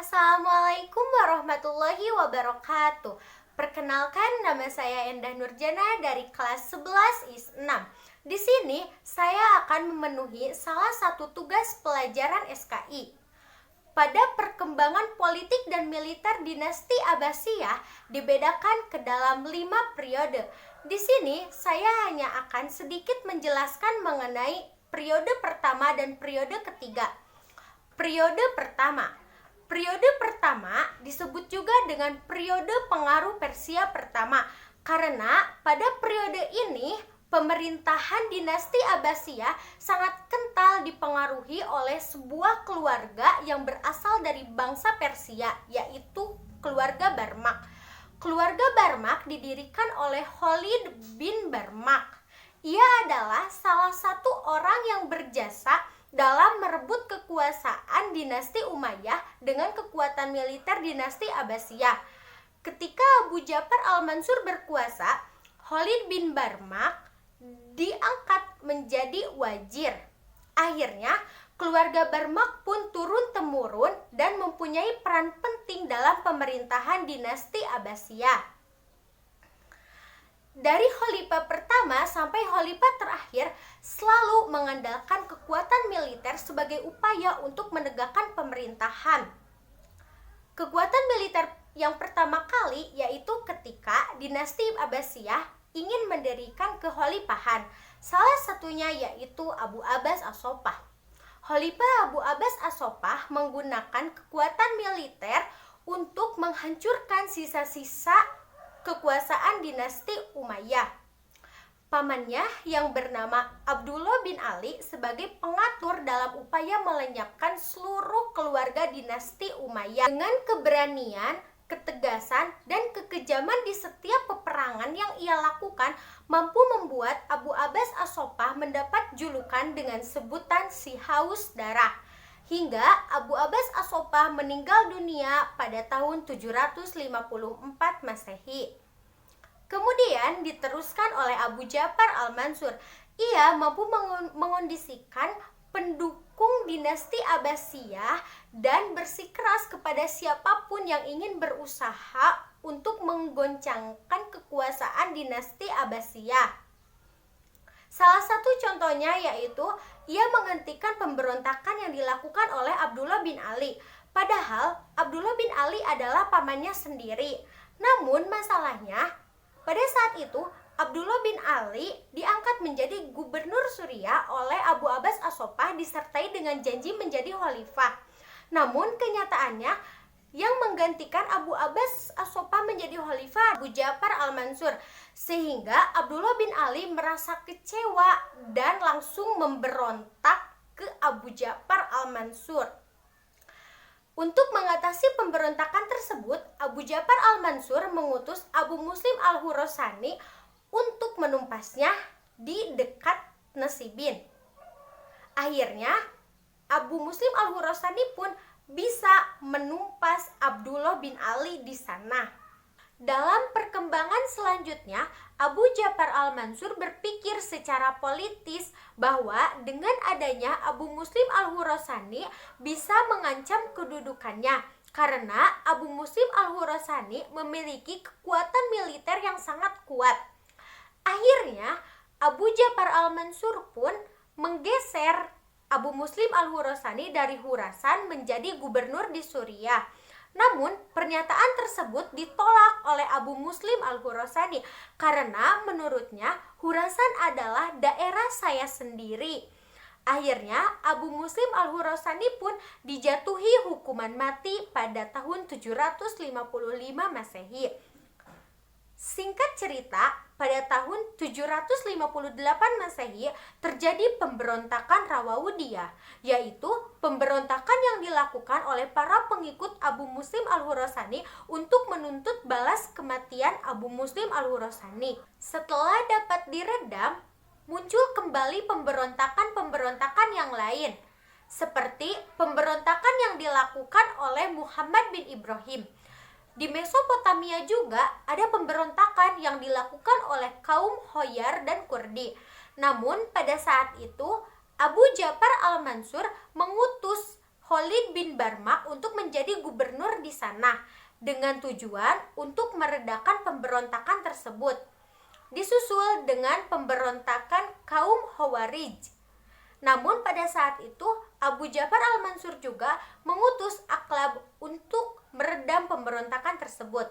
Assalamualaikum warahmatullahi wabarakatuh. Perkenalkan, nama saya Endah Nurjana dari kelas 11 IS 6. Di sini saya akan memenuhi salah satu tugas pelajaran SKI. Pada perkembangan politik dan militer dinasti Abbasiyah dibedakan ke dalam 5 periode. Di sini saya hanya akan sedikit menjelaskan mengenai periode pertama dan periode ketiga. Periode pertama disebut juga dengan periode pengaruh Persia pertama karena pada periode ini pemerintahan dinasti Abbasiyah sangat kental dipengaruhi oleh sebuah keluarga yang berasal dari bangsa Persia, yaitu keluarga Barmak. Keluarga Barmak didirikan oleh Khalid bin Barmak. Ia adalah salah satu orang yang berjasa dalam merebut kekuasaan dinasti Umayyah dengan kekuatan militer dinasti Abbasiyah. Ketika Abu Ja'far al-Mansur berkuasa, Khalid bin Barmak diangkat menjadi wazir. Akhirnya, keluarga Barmak pun turun-temurun dan mempunyai peran penting dalam pemerintahan dinasti Abbasiyah. Dari khalifah pertama sampai khalifah terakhir selalu mengandalkan kekuatan militer sebagai upaya untuk menegakkan pemerintahan. Kekuatan militer yang pertama kali yaitu ketika dinasti Abbasiyah ingin mendirikan kekhalifahan. Salah satunya yaitu Abu Abbas As-Sopah. Khalifah Abu Abbas As-Sopah menggunakan kekuatan militer untuk menghancurkan sisa-sisa kekuasaan dinasti Umayyah. Pamannya yang bernama Abdullah bin Ali sebagai pengatur dalam upaya melenyapkan seluruh keluarga dinasti Umayyah. Dengan keberanian, ketegasan, dan kekejaman di setiap peperangan yang ia lakukan mampu membuat Abu Abbas As-Sopah mendapat julukan dengan sebutan si haus darah. Hingga Abu Abbas As-Sopah meninggal dunia pada tahun 754 Masehi. Kemudian diteruskan oleh Abu Ja'far al-Mansur. Ia mampu mengondisikan pendukung dinasti Abbasiyah dan bersikeras kepada siapapun yang ingin berusaha untuk menggoncangkan kekuasaan dinasti Abbasiyah. Salah satu contohnya yaitu ia menghentikan pemberontakan yang dilakukan oleh Abdullah bin Ali. Padahal Abdullah bin Ali adalah pamannya sendiri. Namun masalahnya pada saat itu Abdullah bin Ali diangkat menjadi gubernur Suriah oleh Abu Abbas As-Sopah disertai dengan janji menjadi khalifah. Namun kenyataannya yang menggantikan Abu Abbas As-Sopah menjadi khalifah Abu Ja'far al-Mansur, sehingga Abdullah bin Ali merasa kecewa dan langsung memberontak ke Abu Ja'far al-Mansur. Untuk mengatasi pemberontakan tersebut, Abu Ja'far al-Mansur mengutus Abu Muslim al-Khurasani untuk menumpasnya di dekat Nasibin. Akhirnya, Abu Muslim al-Khurasani pun bisa menumpas Abdullah bin Ali di sana. Dalam perkembangan selanjutnya, Abu Ja'far al-Mansur berpikir secara politis bahwa dengan adanya Abu Muslim al-Khurasani bisa mengancam kedudukannya karena Abu Muslim al-Khurasani memiliki kekuatan militer yang sangat kuat. Akhirnya, Abu Ja'far al-Mansur pun menggeser Abu Muslim al-Khurasani dari Khurasan menjadi gubernur di Suriah. Namun, pernyataan tersebut ditolak oleh Abu Muslim al-Khurasani karena menurutnya Khurasan adalah daerah saya sendiri. Akhirnya, Abu Muslim al-Khurasani pun dijatuhi hukuman mati pada tahun 755 Masehi. Singkat cerita, pada tahun 758 Masehi terjadi pemberontakan Rawawudiyah, yaitu pemberontakan yang dilakukan oleh para pengikut Abu Muslim al-Khurasani untuk menuntut balas kematian Abu Muslim al-Khurasani. Setelah dapat diredam, muncul kembali pemberontakan-pemberontakan yang lain, seperti pemberontakan yang dilakukan oleh Muhammad bin Ibrahim. Di Mesopotamia juga ada pemberontakan yang dilakukan oleh kaum Hoyar dan Kurdi. Namun pada saat itu Abu Ja'far al-Mansur mengutus Khalid bin Barmak untuk menjadi gubernur di sana dengan tujuan untuk meredakan pemberontakan tersebut. Disusul dengan pemberontakan kaum Khawarij. Namun pada saat itu Abu Ja'far al-Mansur juga mengutus Aqlab untuk meredam pemberontakan tersebut.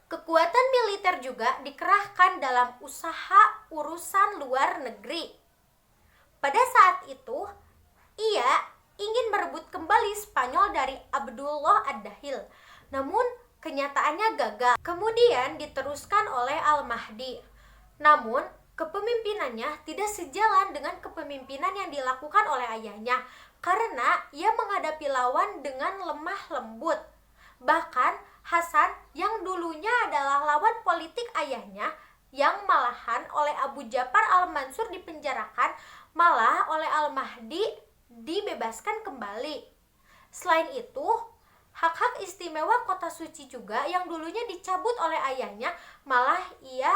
Kekuatan militer juga dikerahkan dalam usaha urusan luar negeri. Pada saat itu, ia ingin merebut kembali Spanyol dari Abdullah ad-Dahil. Namun kenyataannya gagal. Kemudian diteruskan oleh Al-Mahdi. Namun kepemimpinannya tidak sejalan dengan kepemimpinan yang dilakukan oleh ayahnya karena ia menghadapi lawan dengan lemah lembut. Bahkan Hasan yang dulunya adalah lawan politik ayahnya yang malahan oleh Abu Ja'far al-Mansur dipenjarakan, malah oleh Al-Mahdi dibebaskan kembali. Selain itu, hak-hak istimewa kota suci juga yang dulunya dicabut oleh ayahnya malah ia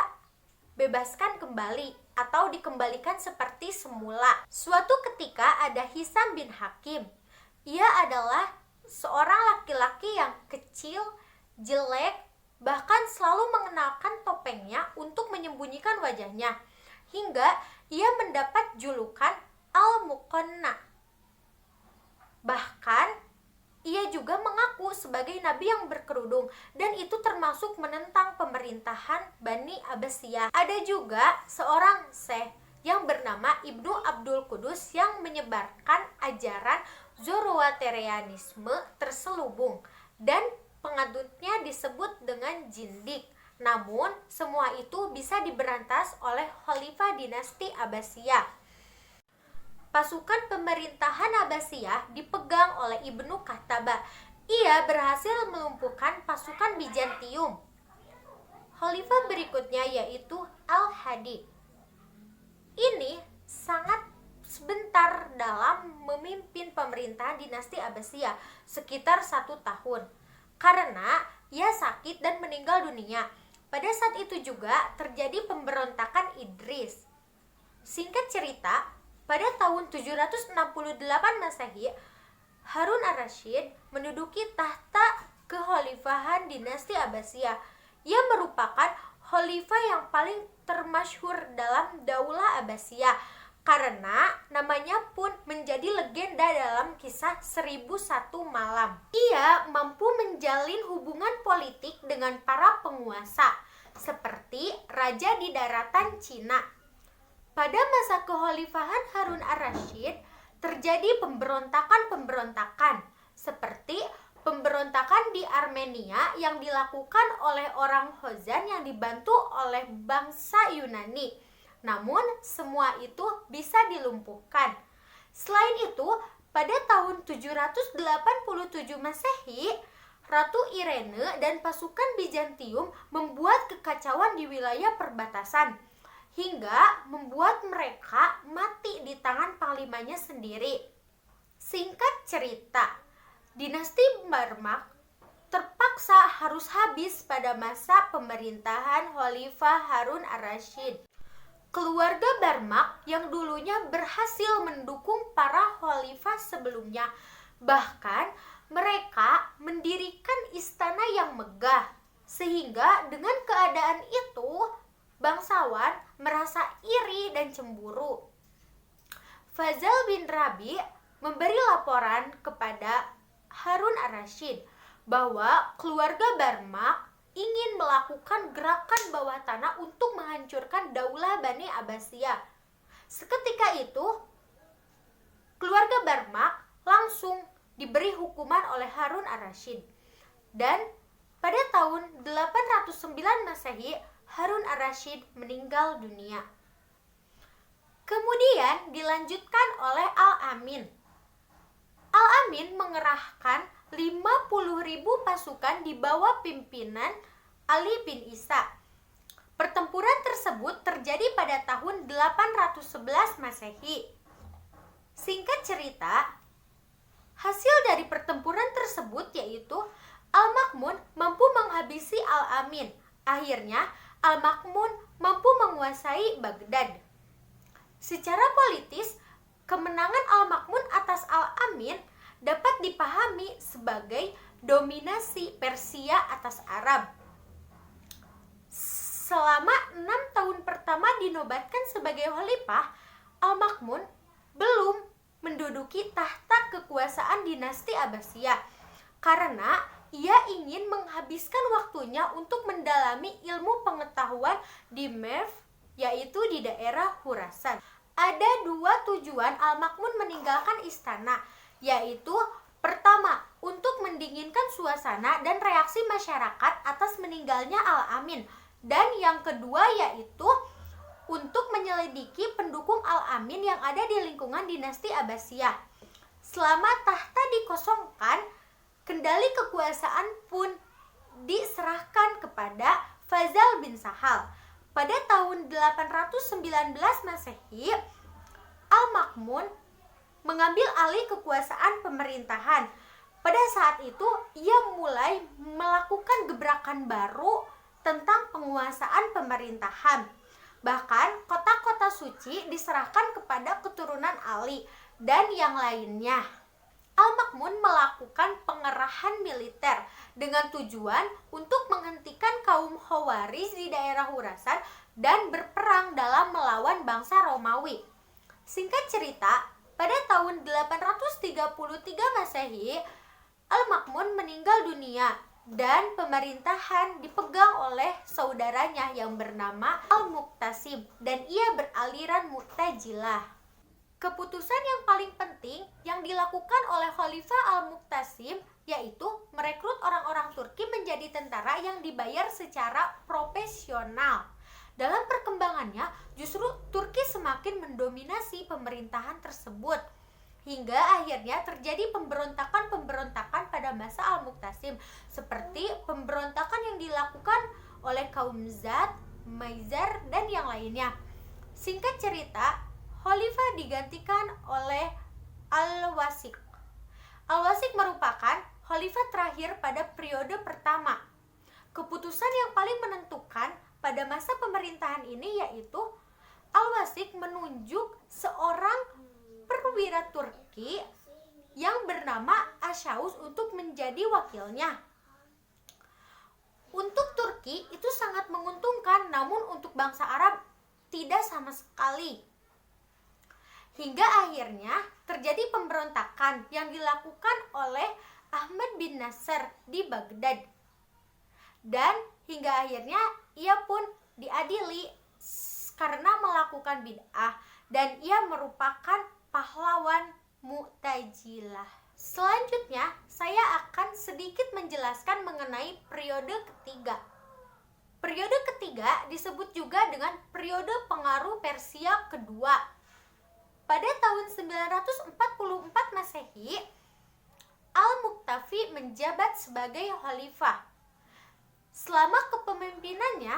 bebaskan kembali atau dikembalikan seperti semula. Suatu ketika ada Hisam bin Hakim. Ia adalah seorang laki-laki yang kecil, jelek, bahkan selalu mengenakan topengnya untuk menyembunyikan wajahnya, hingga ia mendapat julukan Al-Muqanna. Bahkan ia juga mengaku sebagai nabi yang berkerudung, dan itu termasuk menentang pemerintahan Bani Abbasiyah. Ada juga seorang syekh yang bernama Ibnu Abdul Qudus yang menyebarkan ajaran Zoroastrianisme terselubung dan penganutnya disebut dengan jindik. Namun semua itu bisa diberantas oleh Khalifah dinasti Abbasiyah. Pasukan pemerintahan Abbasiyah dipegang oleh Ibnu Qahtaba. Ia berhasil melumpuhkan pasukan Bizantium. Khalifah berikutnya yaitu Al-Hadi. Ini sangat sebentar dalam memimpin pemerintahan dinasti Abbasiyah, sekitar 1 tahun, karena ia sakit dan meninggal dunia. Pada saat itu juga terjadi pemberontakan Idris. Singkat cerita, pada tahun 768 Masehi, Harun ar-Rasyid menduduki tahta kekhalifahan dinasti Abbasiyah. Ia merupakan khalifah yang paling termasyhur dalam Daulah Abbasiyah karena namanya pun menjadi legenda dalam kisah 1001 malam. Ia mampu menjalin hubungan politik dengan para penguasa seperti raja di daratan Cina. Pada masa kekhalifahan Harun ar-Rasyid terjadi pemberontakan-pemberontakan seperti pemberontakan di Armenia yang dilakukan oleh orang Khuzan yang dibantu oleh bangsa Yunani. Namun semua itu bisa dilumpuhkan. Selain itu, pada tahun 787 Masehi, Ratu Irene dan pasukan Bizantium membuat kekacauan di wilayah perbatasan hingga membuat mereka mati di tangan panglimanya sendiri. Singkat cerita, dinasti Barmak terpaksa harus habis pada masa pemerintahan Khalifah Harun ar-Rasyid. Keluarga Barmak yang dulunya berhasil mendukung para khalifah sebelumnya, bahkan mereka mendirikan istana yang megah, sehingga dengan keadaan itu bangsawan merasa iri dan cemburu. Fazal bin Rabi memberi laporan kepada Harun ar-Rasyid bahwa keluarga Barmak ingin melakukan gerakan bawah tanah untuk menghancurkan Daulah Bani Abbasiyah. Seketika itu, keluarga Barmak langsung diberi hukuman oleh Harun ar-Rasyid. Dan pada tahun 809 Masehi, Harun ar-Rasyid meninggal dunia. Kemudian dilanjutkan oleh Al-Amin. Al-Amin mengerahkan 50.000 pasukan di bawah pimpinan Ali bin Isa. Pertempuran tersebut terjadi pada tahun 811 Masehi. Singkat cerita, hasil dari pertempuran tersebut yaitu Al-Ma'mun mampu menghabisi Al-Amin. Akhirnya Al-Ma'mun mampu menguasai Baghdad. Secara politis, kemenangan Al-Ma'mun atas Al-Amin sebagai dominasi Persia atas Arab. Selama 6 tahun pertama dinobatkan sebagai khalifah, Al-Ma'mun belum menduduki tahta kekuasaan dinasti Abbasiyah karena ia ingin menghabiskan waktunya untuk mendalami ilmu pengetahuan di Merv, yaitu di daerah Khurasan. Ada dua tujuan Al-Ma'mun meninggalkan istana, yaitu pertama, untuk mendinginkan suasana dan reaksi masyarakat atas meninggalnya Al-Amin, dan yang kedua yaitu untuk menyelidiki pendukung Al-Amin yang ada di lingkungan dinasti Abbasiyah. Selama tahta dikosongkan, kendali kekuasaan pun diserahkan kepada Fazal bin Sahal. Pada tahun 819 Masehi, Al-Ma'mun mengambil alih kekuasaan pemerintahan. Pada saat itu, ia mulai melakukan gebrakan baru tentang penguasaan pemerintahan. Bahkan, kota-kota suci diserahkan kepada keturunan Ali dan yang lainnya. Al-Ma'mun melakukan pengerahan militer dengan tujuan untuk menghentikan kaum Khawarij di daerah Khurasan dan berperang dalam melawan bangsa Romawi. Singkat cerita, pada tahun 833 Masehi, Al-Ma'mun meninggal dunia dan pemerintahan dipegang oleh saudaranya yang bernama Al-Muqtasim dan ia beraliran Mu'tazilah. Keputusan yang paling penting yang dilakukan oleh Khalifah Al-Muqtasim yaitu merekrut orang-orang Turki menjadi tentara yang dibayar secara profesional. Dalam perkembangannya, justru Turki semakin mendominasi pemerintahan tersebut. Hingga akhirnya terjadi pemberontakan-pemberontakan pada masa Al-Muqtasim, seperti pemberontakan yang dilakukan oleh kaum Zat, Maizar, dan yang lainnya. Singkat cerita, Khalifah digantikan oleh Al-Wasiq. Al-Wasiq merupakan khalifah terakhir pada periode pertama. Keputusan yang paling menentukan pada masa pemerintahan ini yaitu Al-Wasiq menunjuk seorang perwira Turki yang bernama Asyaus untuk menjadi wakilnya. Untuk Turki itu sangat menguntungkan, namun untuk bangsa Arab tidak sama sekali. Hingga akhirnya terjadi pemberontakan yang dilakukan oleh Ahmad bin Nasr di Baghdad. Dan hingga akhirnya ia pun diadili karena melakukan bid'ah dan ia merupakan pahlawan Mu'tazilah. Selanjutnya, saya akan sedikit menjelaskan mengenai periode ketiga. Periode ketiga disebut juga dengan periode pengaruh Persia kedua. Pada tahun 944 Masehi, Al-Muqtafi menjabat sebagai khalifah. Selama kepemimpinannya,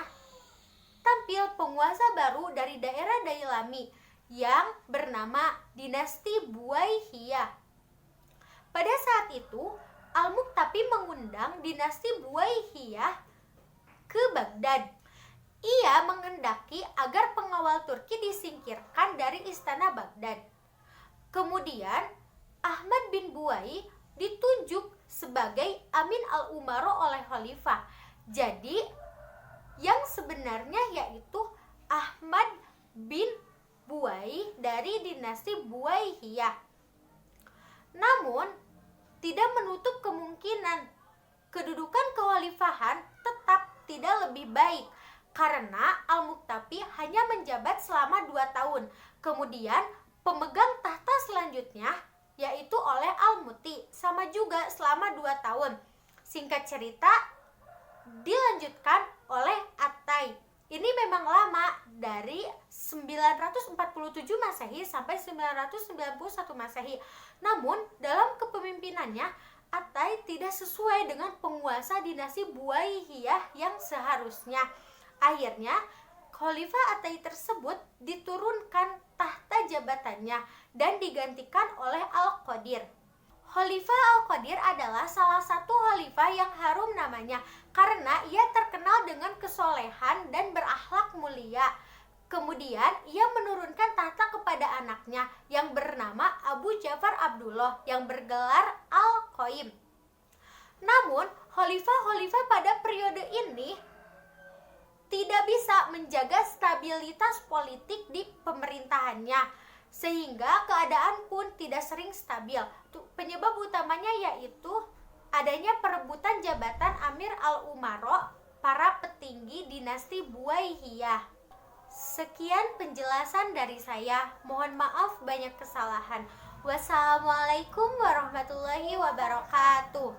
tampil penguasa baru dari daerah Dailami yang bernama dinasti Buwaihiyah. Pada saat itu, Al-Muqtafi mengundang dinasti Buwaihiyah ke Baghdad. Ia menghendaki agar pengawal Turki disingkirkan dari istana Baghdad. Kemudian, Ahmad bin Buwai ditunjuk sebagai Amin al-Umaro oleh khalifah. Jadi, yang sebenarnya yaitu Ahmad bin Buwai dari dinasti Buwaihiyah. Namun, tidak menutup kemungkinan kedudukan kekhalifahan tetap tidak lebih baik karena Al-Muqtafi hanya menjabat selama 2 tahun. Kemudian pemegang tahta selanjutnya yaitu oleh Al-Muti sama juga selama 2 tahun. Singkat cerita dilanjutkan oleh Attai. Ini memang lama, dari 947 Masehi sampai 991 Masehi. Namun dalam kepemimpinannya Attai tidak sesuai dengan penguasa dinasti Buwaihiyah yang seharusnya. Akhirnya, Khalifah Attai tersebut diturunkan tahta jabatannya dan digantikan oleh Al-Qadir. Khalifah Al-Qadir adalah salah satu khalifah yang harum namanya karena ia terkenal dengan kesolehan dan berakhlak mulia. Kemudian, ia menurunkan tahta kepada anaknya yang bernama Abu Ja'far Abdullah yang bergelar Al-Qaim. Namun, khalifah-khalifah pada periode ini tidak bisa menjaga stabilitas politik di pemerintahannya, sehingga keadaan pun tidak sering stabil. Penyebab utamanya yaitu adanya perebutan jabatan Amir al-Umaro, para petinggi dinasti Buwaihiyah. Sekian penjelasan dari saya. Mohon maaf banyak kesalahan. Wassalamualaikum warahmatullahi wabarakatuh.